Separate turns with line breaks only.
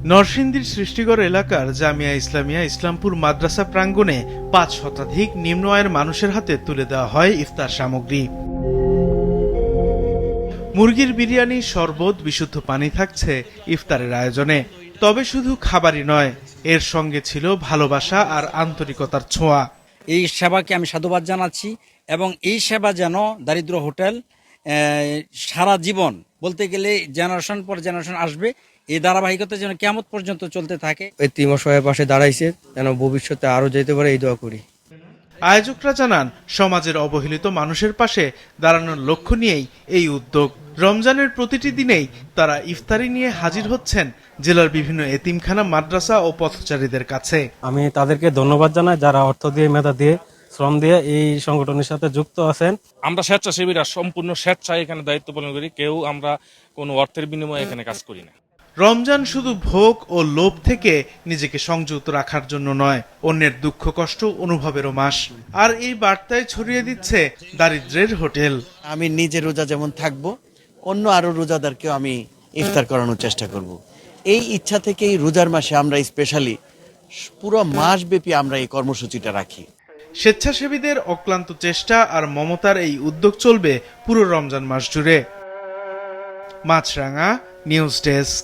নরসিংদীর সৃষ্টিগড় এলাকার জামিয়া ইসলামিয়া ইসলামপুর মাদ্রাসা প্রাঙ্গণে ৫ শতাধিক নিম্ন আয়ের মানুষের হাতে তুলে দেওয়া হয় ইফতার সামগ্রী। মুরগির বিরিয়ানি, শরবত, বিশুদ্ধ পানি থাকছে ইফতারের আয়োজনে। তবে শুধু খাবারই নয়, এর সঙ্গে ছিল ভালোবাসা আর আন্তরিকতার ছোঁয়া।
এই সেবাকে আমি সাধুবাদ জানাচ্ছি এবং এই সেবা যেন দারিদ্র হোটেল সারা জীবন, বলতে গেলে জেনারেশন পর জেনারেশন আসবে, এই ধারাবাহিকতা যেন কিয়ামত পর্যন্ত চলতে থাকে।
এতিম অসহায়ের পাশে দাঁড়াইছে, যেন ভবিষ্যতে আরো যেতে পারে এই দোয়া করি।
আয়োজকরা জানান, সমাজের অবহেলিত মানুষের পাশে দাঁড়ানোর লক্ষ্য নিয়েই এই উদ্যোগ। রমজানের প্রতিটি দিনেই তারা ইফতারি নিয়ে হাজির হচ্ছেন জেলার বিভিন্ন এতিমখানা, মাদ্রাসা ও পথচারীদের কাছে।
আমি তাদেরকে ধন্যবাদ জানাই যারা অর্থ দিয়ে, মেধা দিয়ে, শ্রম দিয়ে এই সংগঠনের সাথে যুক্ত আছেন।
আমরা স্বেচ্ছাসেবীরা সম্পূর্ণ স্বেচ্ছায় এখানে দায়িত্ব পালন করি, কেউ আমরা কোনো অর্থের বিনিময়ে এখানে কাজ করি না।
রমজান শুধু ভোগ ও লোভ থেকে নিজেকে সংযত রাখার জন্য নয়, অন্যের দুঃখ কষ্ট অনুভবেরও মাস। আর এই বার্তায় ছড়িয়ে দিচ্ছে দারিদ্র্যের হোটেল।
আমি নিজে রোজা যেমন থাকবো, অন্য আরো রোজাদারকেও আমি ইফতার করানোর চেষ্টা করব। এই ইচ্ছা থেকেই রোজার মাসে আমরা স্পেশালি পুরো মাস ব্যাপী আমরা এই কর্মসূচিটা রাখি।
স্বেচ্ছাসেবীদের অক্লান্ত চেষ্টা আর মমতার এই উদ্যোগ চলবে পুরো রমজান মাস জুড়ে। মাছরাঙা নিউজ ডেস্ক।